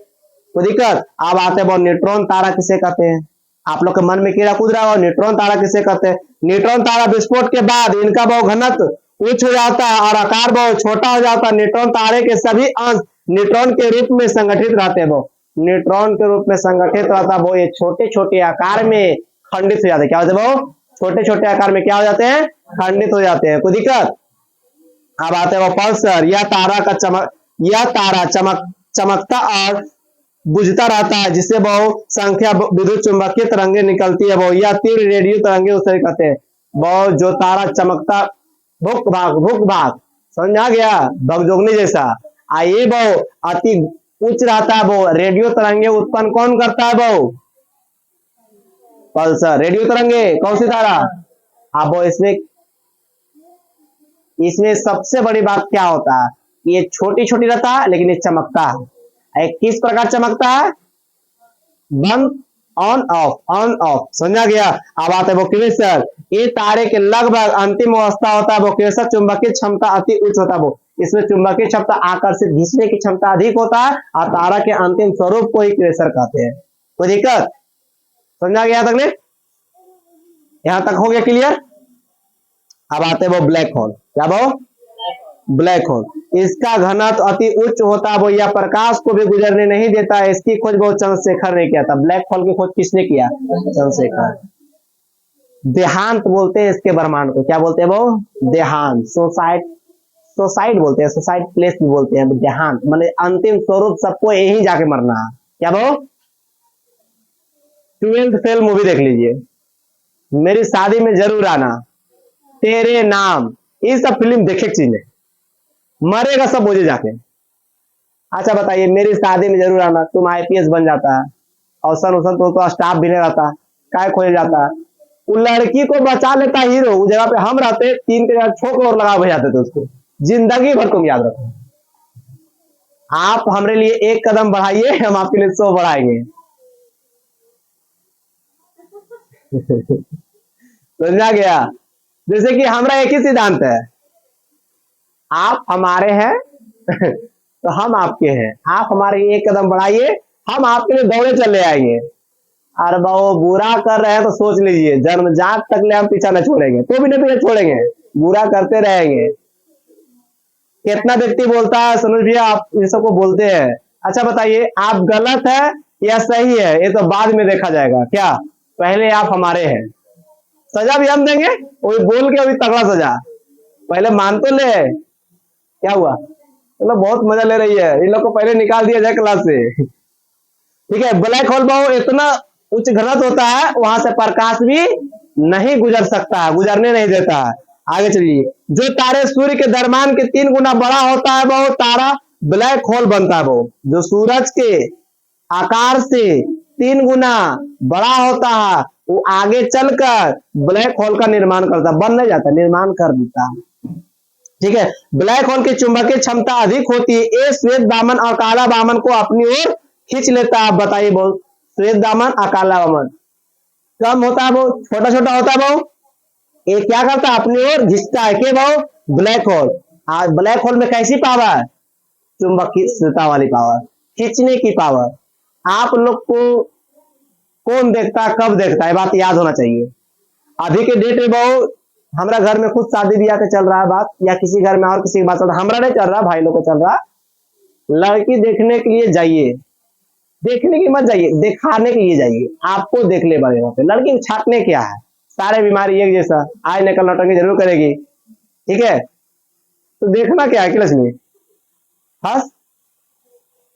कोई दिक्कत? अब आते हैं वो न्यूट्रॉन तारा किसे कहते हैं? आप लोग के मन में कीड़ा कूद रहा हो, न्यूट्रॉन तारा किसे कहते हैं? न्यूट्रॉन तारा विस्फोट के बाद इनका बहु घनत्व उच्च हो जाता है और आकार बहुत छोटा हो जाता है। न्यूट्रॉन तारे के सभी अंश न्यूट्रॉन के रूप में संगठित रहते हैं। वो न्यूट्रॉन के रूप में संगठित रहता है, वो ये छोटे छोटे आकार में खंडित हो जाते हैं। क्या होते हैं वो? छोटे छोटे आकार में क्या हो जाते हैं? खंडित हो जाते हैं। कोई दिक्कत? अब आते हैं वो पल्सर। यह तारा चमकता और बुझता रहता है, जिससे बहु संख्या विद्युत चुंबकीय तरंगे निकलती है। वो यह तीव्र रेडियो तरंगे उसे कहते हैं। वो जो तारा चमकता भुक भाग समझ आ गया? भगजोगनी जैसा। आइए बहु अति उच्च रहता है, वो रेडियो तरंगे उत्पन्न कौन करता है? वो पल्सर। रेडियो तरंगे कौन सी तारा? अब वो इसमें सबसे बड़ी बात क्या होता है? ये छोटी छोटी रहता है लेकिन ये चमकता है। किस प्रकार चमकता है? बंद, ऑन ऑफ समझा गया? अब आते हैं वो क्वेसर। ये तारे के लगभग अंतिम अवस्था होता है। वो क्वेसर चुंबकीय क्षमता अति उच्च होता है। वो इसमें चुंबकीय क्षमता आकर्षित खींचने की क्षमता अधिक होता है और तारा के अंतिम स्वरूप को ही क्वेसर कहते हैं। कोई दिक्कत? समझा गया तक ने? यहां तक हो गया क्लियर? अब आते हैं वो ब्लैक होल। क्या वो? Black hole. इसका घनत्व अति उच्च होता है। वो यह प्रकाश को भी गुजरने नहीं देता है। इसकी खोज वो चंद्रशेखर ने किया था। ब्लैक होल की खोज किसने किया? चंद्रशेखर। देहांत बोलते हैं इसके ब्रह्मांड को। क्या बोलते हैं वो? देहांत। सोसाइट बोलते हैं, सोसाइट प्लेस भी बोलते हैं। देहांत माने अंतिम स्वरूप, सबको यही जाके मरना है। क्या वो? 12th फेल मूवी देख लीजिए, मेरी शादी में जरूर आना, तेरे नाम, ये सब फिल्म देखे चीज है। मरेगा सब बोझे जाके। अच्छा बताइए, मेरी शादी में जरूर आना, तुम आईपीएस बन जाता है, औसन उसन तो स्टाफ भी नहीं रहता, काय खोल जाता, वो लड़की को बचा लेता हीरो, उस जगह पे हम रहते 3 के छोक और लगा भेज जाते थे उसको। जिंदगी भर तुम याद रखो। आप हमारे लिए एक कदम बढ़ाइए, हम आपके लिए 100 बढ़ाएंगे। समझा गया? जैसे कि हमारा एक ही सिद्धांत है, आप हमारे हैं तो हम आपके हैं। आप हमारे लिए एक कदम बढ़ाइए, हम आपके लिए दौड़े चले आएंगे। और वो बुरा कर रहे हैं तो सोच लीजिए, जन्मजात तक ले हम पीछा न छोड़ेंगे, तो भी नहीं पीछे छोड़ेंगे, बुरा करते रहेंगे। कितना व्यक्ति बोलता है सनुज भैया आप इन सबको बोलते हैं। अच्छा बताइए, आप गलत है या सही है, ये तो बाद में देखा जाएगा। क्या? पहले आप हमारे हैं, सजा भी हम देंगे, वही बोल के अभी तगड़ा सजा, पहले मान तो ले। क्या हुआ? चलो बहुत मजा ले रही है, इन लोग को पहले निकाल दिया जाए क्लास से। ठीक है। ब्लैक होल बहु इतना उच्च घनत्व होता है, वहां से प्रकाश भी नहीं गुजर सकता है, गुजरने नहीं देता है। आगे चलिए, जो तारे सूर्य के दरम्यान के 3 गुना बड़ा होता है वो तारा ब्लैक होल बनता है। वो जो सूरज के आकार से 3 गुना बड़ा होता है, वो आगे चलकर ब्लैक होल का निर्माण करता है, बन नहीं जाता, निर्माण कर देता है। ठीक है। ब्लैक होल की चुंबकीय क्षमता अधिक होती है, ये श्वेत दामन और काला दामन को अपनी ओर खींच लेता है। बताइए बहुत, श्वेत दामन और काला दामन कम होता है, वो छोटा छोटा होता है। वो ये क्या करता है? अपनी ओर खींचता है। के वो ब्लैक होल। आज ब्लैक होल में कैसी पावर? चुंबकीयता वाली पावर, खींचने की पावर। आप लोग को कौन देखता है, कब देखता है, बात याद होना चाहिए। अभी के डेट में बहुत हमारा घर में खुद शादी ब्याह के चल रहा है बात, या किसी घर में और किसी की बात चल रहा है, हमारा नहीं चल रहा, भाई लोग को चल रहा। लड़की देखने के लिए जाइए, देखने की मत जाइए, दिखाने के लिए जाइए, आपको देख ले बड़े होते। लड़की छाटने क्या है, सारे बीमारी एक जैसा, आज निकल नौटंकी जरूर करेगी। ठीक है, तो देखना क्या है कि लक्ष्मी हस,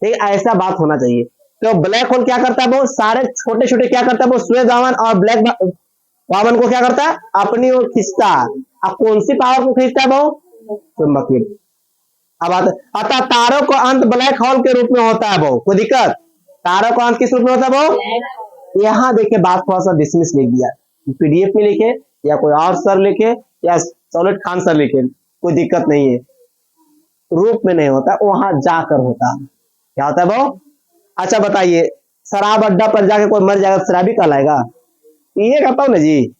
ठीक, ऐसा बात होना चाहिए। तो ब्लैक होल क्या करता है? वो सारे छोटे छोटे क्या करता है? वो श्वेत दामन और ब्लैक दामन को क्या करता है? अपनी ओर खींचता है। अब कौन सी पावर को खींचता है? वो चुंबकीय। अब अतः तारों का अंत ब्लैक होल के रूप में होता है। वो कोई दिक्कत? तारों का अंत किस रूप में होता है? वो यहाँ देखिए, बात थोड़ा सा डिसमिस लिख दिया, पीडीएफ में लिखे या कोई और सर लिखे या सॉलिड खान सर लिखे, कोई दिक्कत नहीं है, रूप में नहीं होता, वहां जाकर होता है। क्या होता है वो? अच्छा बताइए, शराब अड्डा पर जाके कोई मर जाएगा, शराबी कहलाएगा? ये कहता हूं ना जी,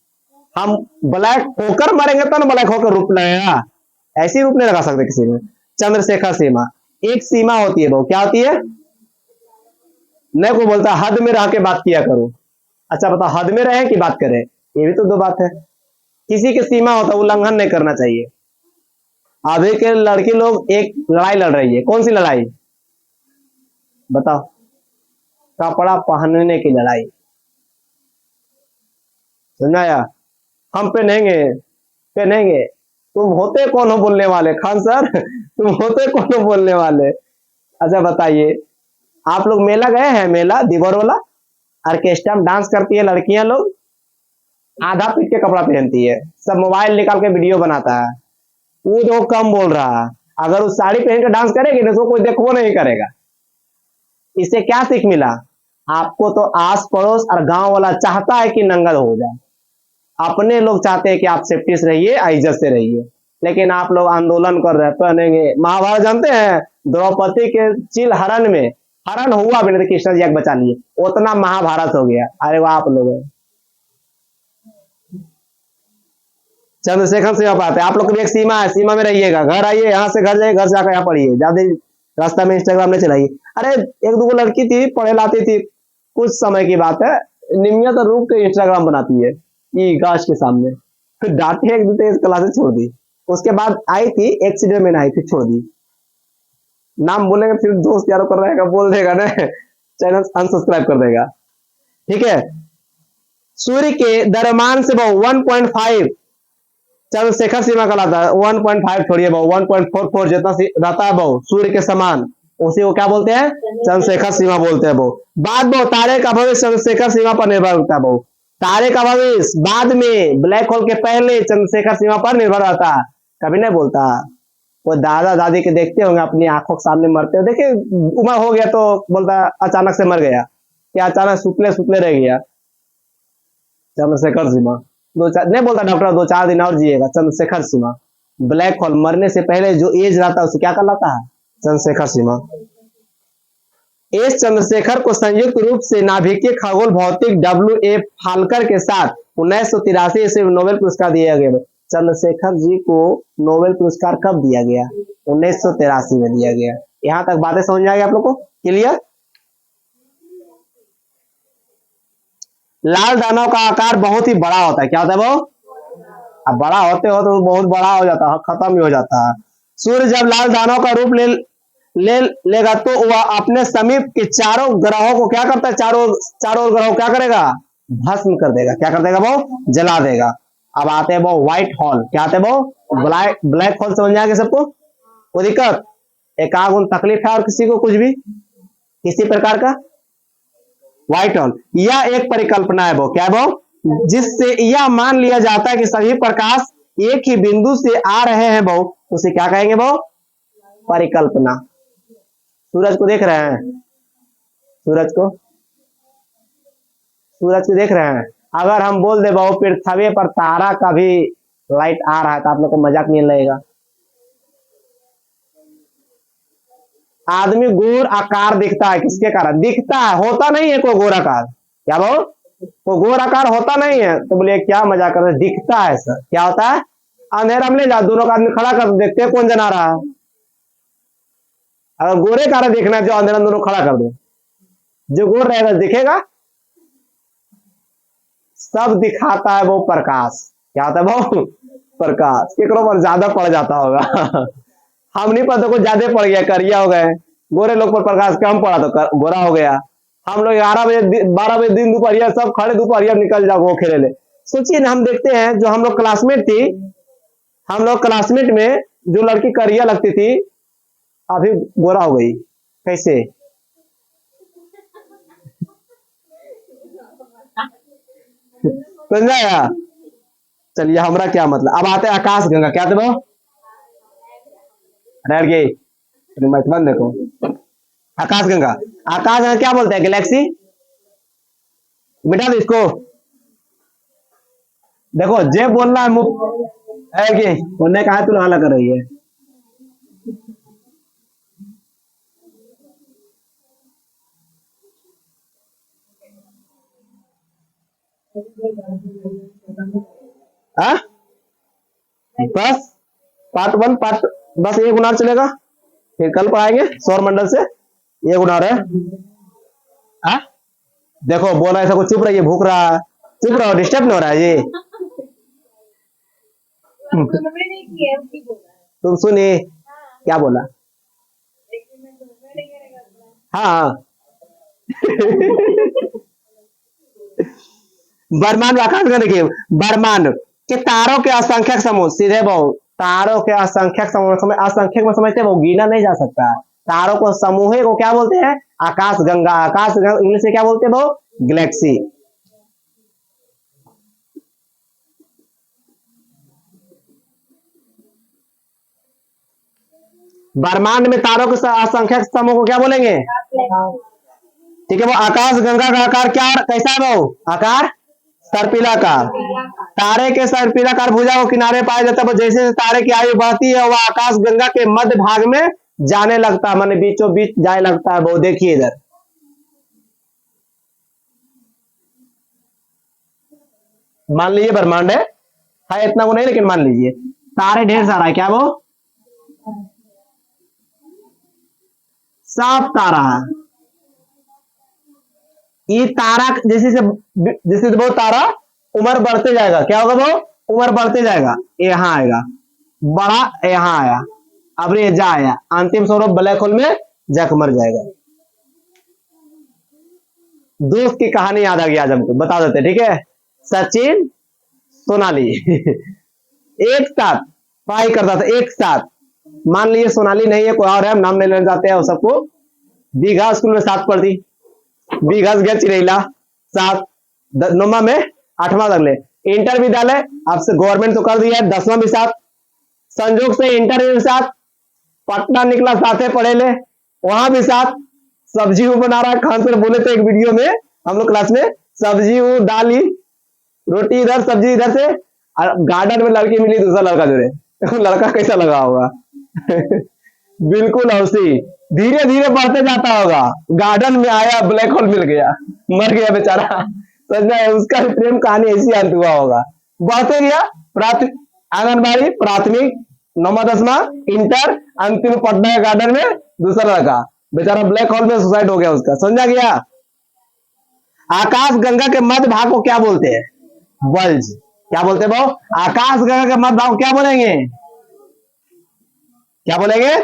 हम ब्लैक होकर मरेंगे तो ना ब्लैक होकर रूप लगेगा, ऐसी रूप नहीं लगा सकते किसी में। चंद्रशेखर सीमा, एक सीमा होती है, वो क्या होती है? नहीं कोई बोलता हद में रह के बात किया करो, अच्छा बताओ, हद में रहे कि बात करें, ये भी तो दो बात है। किसी की सीमा होता है, उल्लंघन नहीं करना चाहिए। अभी के लड़की लोग एक लड़ाई लड़ रही है, कौन सी लड़ाई बताओ? कपड़ा पहनने की लड़ाई। समझाया? हम पहनेंगे, पहनेंगे। तुम होते कौन हो बोलने वाले खान सर? तुम होते कौन हो बोलने वाले? अच्छा बताइए, आप लोग मेला गए हैं? मेला दिवर वाला, ऑर्केस्ट्रा में डांस करती है लड़कियां लोग, आधा पीट के कपड़ा पहनती है, सब मोबाइल निकाल के वीडियो बनाता है। वो तो कम बोल रहा है, अगर वो साड़ी पहन के डांस करेगी ना तो कोई देखो नहीं करेगा। इससे क्या सीख मिला आपको? तो आस पड़ोस और गांव वाला चाहता है कि नंगल हो जाए, अपने लोग चाहते हैं कि आप सेफ्टी से रहिए, इज्जत से रहिए, लेकिन आप लोग आंदोलन कर रहे हैं पहनेंगे। महाभारत जानते हैं? द्रौपदी के चिल हरण में, हरण हुआ भी नहीं तो कृष्ण जी आग बचा लिए, उतना महाभारत हो गया। अरे वाह, आप लोग चंद्रशेखर सीमा पाते, आप लोग की भी एक सीमा है, सीमा में रहिएगा। घर आइए, यहाँ से घर जाइए, घर से आकर यहाँ पढ़िए, ज्यादा रास्ता में इंस्टाग्राम नहीं चलाइए। अरे एक दो लड़की थी, पढ़े लाती थी, कुछ समय की बात है, निमिया तो रूप के इंस्टाग्राम बनाती है ये गाछ के सामने, फिर डांटे एक दूसरे क्लासेस छोड़ दी। उसके बाद आई थी एक्सीडेंट में, आई थी, छोड़ दी। नाम बोलेंगे फिर दोस्त यारों कर रहेगा, बोल देगा ना, चैनल अनसब्सक्राइब कर देगा। ठीक है, सूर्य के द्रव्यमान से वो 1.5 चंद्रशेखर सीमा कहलाता है। 1.5 छोड़िए बहु, 1.44 जितना रहता है बहु सूर्य के समान, उसी को क्या बोलते हैं? चंद्रशेखर सीमा बोलते हैं बहु। बाद बहु तारे का भविष्य चंद्रशेखर सीमा पर निर्भर होता है बहु। तारे का भविष्य बाद में, ब्लैक होल के पहले चंद्रशेखर सीमा पर निर्भर रहता है, कभी नहीं बोलता। वो दादा दादी के देखते होंगे, अपनी आंखों के सामने मरते हो, देखिए उम्र हो गया तो बोलता अचानक से मर गया, क्या अचानक सुतले सुतले रह गया। चंद्रशेखर सीमा दो चार नहीं बोलता डॉक्टर, 2-4 दिन और जिएगा। चंद्रशेखर सीमा, ब्लैक होल मरने से पहले जो एज रहता है उसे क्या कहलाता है? चंद्रशेखर सीमा। एस चंद्रशेखर को संयुक्त रूप से नाभिकीय खगोल भौतिक W.F. फाल्कर के साथ 1983 से नोबेल पुरस्कार दिया गया। चंद्रशेखर जी को नोबेल पुरस्कार कब दिया गया? 1983 में दिया गया। यहां तक बातें समझ में आ गई आप लोग को? क्लियर? लाल दानव का आकार बहुत ही बड़ा होता है, क्या होता है वो? अब बड़ा होते हो तो बहुत बड़ा हो जाता है, खत्म ही हो जाता है। सूर्य जब लाल दानव का रूप ले लेगा तो वह अपने समीप के चारों ग्रहों को क्या करता है? चारों चारों ग्रहों क्या करेगा? भस्म कर देगा। क्या कर देगा वो? जला देगा। अब आते हैं वो व्हाइट होल, क्या आते हैं वो? Black hole. समझ में आ गया सबको? कोई दिक्कत? एक आग तकलीफ है और किसी को कुछ भी किसी प्रकार का? व्हाइट होल यह एक परिकल्पना है वो, क्या है वो? जिससे यह मान लिया जाता है कि सभी प्रकाश एक ही बिंदु से आ रहे हैं वो, उसे क्या कहेंगे वो? परिकल्पना। सूरज को देख रहे हैं? सूरज को, सूरज को देख रहे हैं? अगर हम बोल दे वो पृथ्वी पर तारा का भी लाइट आ रहा है तो आप लोग को मजाक नहीं लगेगा? आदमी गोर आकार दिखता है, किसके कारण दिखता है? होता नहीं है कोई गोर आकार, क्या वो? कोई गोर आकार होता नहीं है। तो बोलिए क्या मजाक कर रहे, दिखता है सर। क्या होता है? अंधेरा में ले जाओ, दोनों का आदमी खड़ा कर देखते हैं कौन जना रहा है। अगर गोरे कारण देखना है जो अंधेरा दोनों खड़ा कर दो, जो गोर रहेगा दिखेगा। सब दिखाता है वो प्रकाश, क्या होता है वो? प्रकाश। केकरो पर ज्यादा पड़ जाता होगा हम नहीं पता, कुछ ज्यादा पड़ गया, करिया हो गए। गोरे लोग पर प्रकाश कम पड़ा तो गोरा हो गया। हम लोग 11 बजे 12 बजे दिन दोपहरिया सब खड़े, दोपहरिया निकल जाओ वो खेले ले। सोचिए ना, हम देखते हैं जो हम लोग क्लासमेट थी, हम लोग क्लासमेट में जो लड़की करिया लगती थी अभी गोरा हो गई, कैसे? समझाया? चलिए, हमारा क्या मतलब। अब आते हैं आकाश गंगा, क्या थे वो? रह गई मत बंद देखो। आकाश गंगा, आकाश गंगा क्या बोलते हैं? गैलेक्सी। मिटा दो इसको। देखो जे बोलना है मुफ्त है कि उन्हें कहा तू हाला कर रही है। आ? बस पार्ट 1 पार्ट, बस ये गुनार चलेगा, फिर कल पढ़ाएंगे सौर मंडल से। ये गुनार है। आ? देखो बोल रहा है सबको, चुप रहिए, भूख रहा है, चुप रहो, डिस्टर्ब नहीं हो रहा है ये। तुम सुनी क्या बोला? हाँ। ब्रह्मांड आकाश गंगा देखिए, ब्रह्मांड के तारों के असंख्यक समूह, सीधे बहु तारों के असंख्यक समूह, असंख्यक में समझते हैं, वो गिना नहीं जा सकता। तारों को समूह को क्या बोलते हैं? आकाश गंगा। आकाश गंगा इंग्लिश में क्या बोलते हैं वो? गैलेक्सी। ब्रह्मांड में तारों के असंख्यक समूह को क्या बोलेंगे? ठीक है, वो आकाश गंगा का आकार क्या कैसा है वो? आकार सर्पिलाकार। तारे के सर्पिलाकार भुजा को किनारे पाया जाता है, जैसे जैसे तारे की आयु बढ़ती है वह आकाश गंगा के मध्य भाग में जाने लगता है, माने बीचों बीच जाने लगता है वो। देखिए इधर, मान लीजिए ब्रह्मांड है इतना वो नहीं, लेकिन मान लीजिए तारे ढेर सारा है, क्या वो? साफ तारा है। ये तारा जैसे जैसे वो तारा उम्र बढ़ते जाएगा, क्या होगा वो? उम्र बढ़ते जाएगा, यहाँ आएगा, बड़ा यहाँ आया, अब ये जा आया, अंतिम स्वरूप ब्लैक होल में जाकर मर जाएगा। दोस्त की कहानी याद आ गई, आज हमको बता देते, ठीक है। सचिन सोनाली एक साथ पढ़ाई करता था, एक साथ। मान लीजिए सोनाली नहीं है, कोई और है, हम नाम नहीं लेना चाहते हैं सबको। दीघा स्कूल में साथ पढ़ती, दीघा गया चिरेला साथ, नौमा में 8वां तक ले। इंटर विद्यालय अब से गवर्नमेंट तो कर दिया है, 10वां भी साथ, संजोग से इंटर भी साथ, पटना निकला साथे पढ़े ले, वहां भी साथ। सब्जी वो बना रहा है, खान सर बोले थे एक वीडियो में हम लोग क्लास में, सब्जी वो डाली, रोटी इधर सब्जी इधर से, और गार्डन में लड़की मिली दूसरा लड़का जुड़े। लड़का कैसा लगा होगा? बिल्कुल हौसी, धीरे धीरे बढ़ते जाता होगा, गार्डन में आया ब्लैक होल मिल गया, मर गया बेचारा। समझना है, उसका प्रेम कहानी ऐसी अंत हुआ होगा। बढ़ते गया, आंगनबाड़ी, प्राथमिक, 9वां 10वां, इंटर, अंतिम पटना के गार्डन में दूसरा लड़का, बेचारा ब्लैक होल में सुसाइड हो गया उसका। समझा गया? आकाश गंगा के मध्य भाग को क्या बोलते हैं? बल्ज। क्या बोलते हैं वो? आकाश गंगा के मध्य भाग को क्या बोलेंगे? क्या बोलेंगे?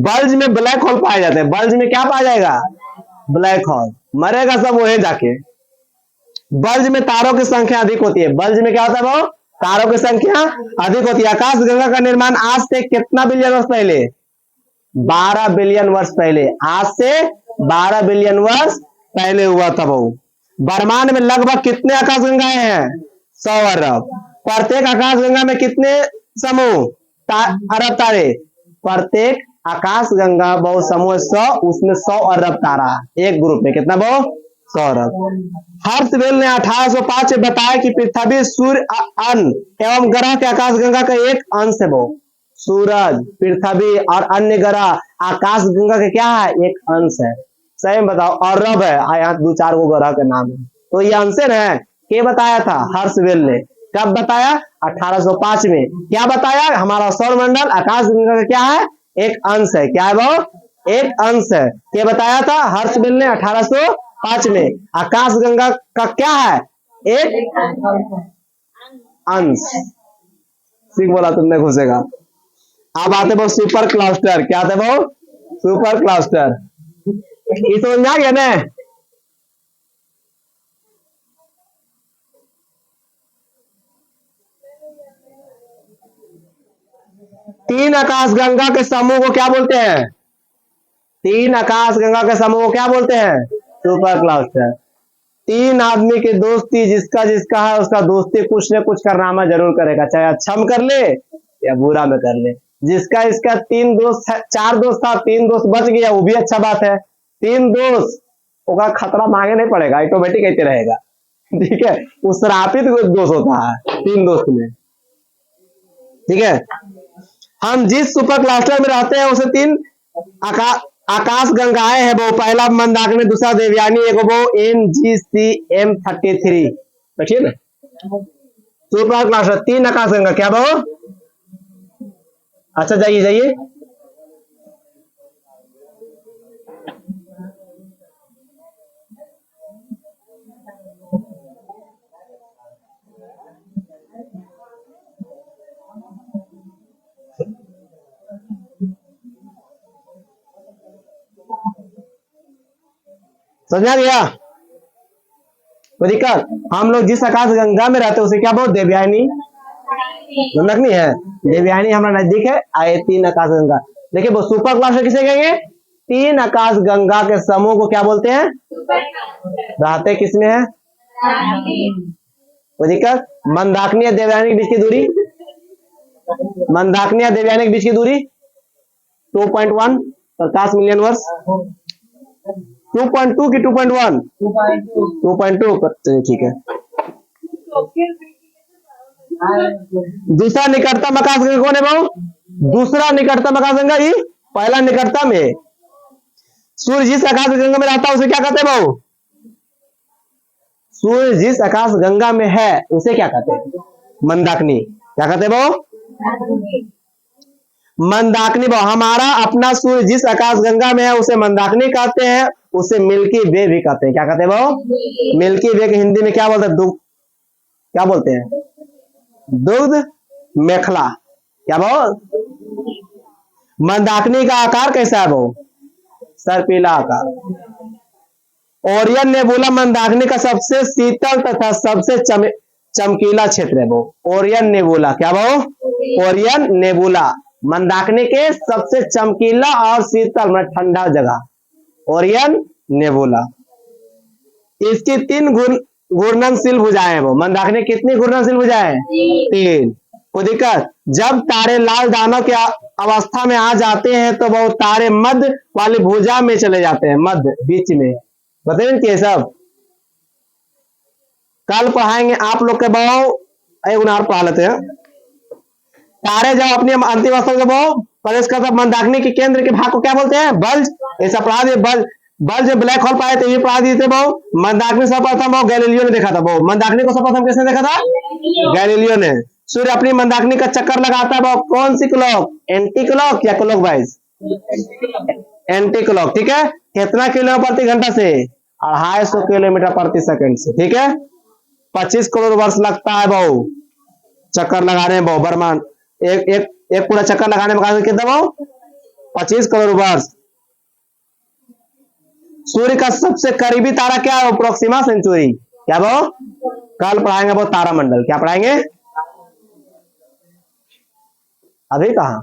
बल्ज में ब्लैक होल पाए जाते हैं। बल्ज में क्या पाया जाएगा? Black hole. मरेगा सब वही जाके। बल्ज में तारों की संख्या अधिक होती है। बल्ज में क्या होता है वो? तारों की संख्या अधिक होती है। आकाश गंगा का निर्माण आज से कितना बिलियन वर्ष पहले? 12 बिलियन वर्ष पहले। आज से 12 बिलियन वर्ष पहले हुआ था वो। ब्रह्मांड में लगभग कितने आकाश गंगाएं हैं? 100 अरब। प्रत्येक आकाश गंगा में कितने समूह? अरब तारे। प्रत्येक आकाश गंगा बहु समूह 100, उसमें 100 अरब तारा एक ग्रुप में। कितना बहु? 100 अरब। हर्षवेल ने 1805 में बताया कि पृथ्वी सूर्य अन्य एवं ग्रह के आकाश गंगा का एक अंश है। वो सूरज, पृथ्वी और अन्य ग्रह आकाश गंगा के क्या है? एक अंश है। सही में बताओ। अरब है, यहाँ 2-4 गो ग्रह के नाम है, तो ये अंश है। क्या बताया था हर्षवेल ने? कब बताया? 1805 में। क्या बताया? हमारा सौरमंडल आकाश गंगा का क्या है? एक अंश है। क्या है वो? एक अंश है। क्या बताया था हर्षवेल ने 1805 में? आकाश गंगा का क्या है? एक अंश। ठीक बोला तुमने, घुसेगा। अब आते वो सुपर क्लस्टर। क्या आते वो? Super cluster. ये समझ में आ गया ना? तीन आकाश गंगा के समूह को क्या बोलते हैं? तीन आकाश गंगा के समूह को क्या बोलते हैं? Super cluster. तीन आदमी की दोस्ती, जिसका जिसका है उसका दोस्ती कुछ न कुछ कारनामा जरूर करेगा, चाहे अच्छा में कर ले या बुरा में कर ले। जिसका इसका 3 दोस्त है, 4 दोस्त था, 3 दोस्त बच गया, वो भी अच्छा बात है। 3 दोस्त होगा, खतरा मांगे नहीं पड़ेगा, ऑटोमेटिक कहते रहेगा। ठीक है, वो श्रापित दोस्त होता है 3 दोस्त में। ठीक है, हम जिस सुपर क्लस्टर में रहते हैं उसे 3 आकाश गंगाएं हैं। वो पहला मंदाकिनी, दूसरा देवयानी, एक वो NGCM33। बैठिए ना। सुपर क्लस्टर 3 आकाश गंगा। क्या वो? अच्छा, जाइए जाइए। समझ आ गया? कोई दिक्कत? हम लोग जिस आकाश गंगा में रहते हैं उसे क्या बोलते? देवयानी। नंदकनी है, देवयानी हमारा नजदीक है। आए तीन आकाश गंगा। देखिए वो सुपर क्लास किसे कहेंगे? तीन आकाश गंगा के समूह को क्या बोलते हैं? रहते किसमें है? कोई दिक्कत? मंदाकिनी या देवयानी के बीच की दूरी, मंदाकिनी या देवयानी के बीच की दूरी 2.1 प्रकाश मिलियन वर्ष। 2.2 की 2.1? 2.2। ठीक है। दूसरा निकटतम आकाश गंगा कौन है भाऊ? दूसरा निकटतम आकाश गंगा ही पहला निकटतम है। सूर्य जिस आकाश गंगा में रहता है उसे क्या कहते हैं भाऊ? सूर्य जिस आकाश गंगा में है उसे क्या कहते हैं? मंदाकिनी। क्या कहते हैं भाऊ? मंदाकिनी। भाऊ हमारा अपना सूर्य जिस आकाश गंगा में है उसे मंदाकिनी कहते हैं, उसे मिल्की वे भी कहते हैं। क्या कहते हैं भाऊ? मिल्की वे के हिंदी में क्या बोलते हैं? क्या बोलते हैं? दुग्ध मेखला। क्या भाऊ? मंदाकिनी का आकार कैसा है भाऊ? सर्पिला आकार। ओरियन नेबुला मंदाकिनी का सबसे शीतल तथा सबसे चमकीला क्षेत्र है वो। Orion nebula. क्या भाऊ? ओरियन नेबुला मंदाकिनी के सबसे चमकीला और शीतल मतलब ठंडा जगह ओरियन नेबुला। इसकी 3 घूर्णनशील भुजाएं हैं वो। मंदाकिनी कितनी घूर्णनशील भुजाएं? 3। कोई दिक्कत? जब तारे लाल दानव की अवस्था में आ जाते हैं तो वो तारे मध्य वाली भुजा में चले जाते हैं, मध्य बीच में। बताइए सब कल पढ़ाएंगे आप लोग के बहु एक उदाहरण पढ़ा लेते हैं। तारे जब अपनी अंतिम अवस्था में बहु प्रवेश करता मंदाकिनी के केंद्र के भाग को क्या बोलते हैं? बल्ज। ऐसा पढ़ा दिए। बल्ज जो ब्लैक होल पाए थे ये पढ़ा दिए थे बहु। मंदाकिनी सर्वप्रथम बहु गैलीलियो ने देखा था बहु। मंदाकिनी को सर्वप्रथम किसने देखा था? गैलीलियो ने। सूर्य अपनी मंदाकिनी का चक्कर लगाता है बहु कौन सी क्लॉक? एंटी क्लॉक या क्लॉक वाइज? Anti clock. ठीक है। कितना किलोमीटर प्रति घंटा से? 250 किलोमीटर प्रति सेकंड से। ठीक है। 25 करोड़ वर्ष लगता है बहु चक्कर लगाने में बहु। ब्रह्मांड एक पूरा चक्कर लगाने में कितना बहु? 25 करोड़ वर्ष। सूर्य का सबसे करीबी तारा क्या है? Proxima Centauri. क्या बहु? कल पढ़ाएंगे बहु तारामंडल। क्या पढ़ाएंगे? अभी कहा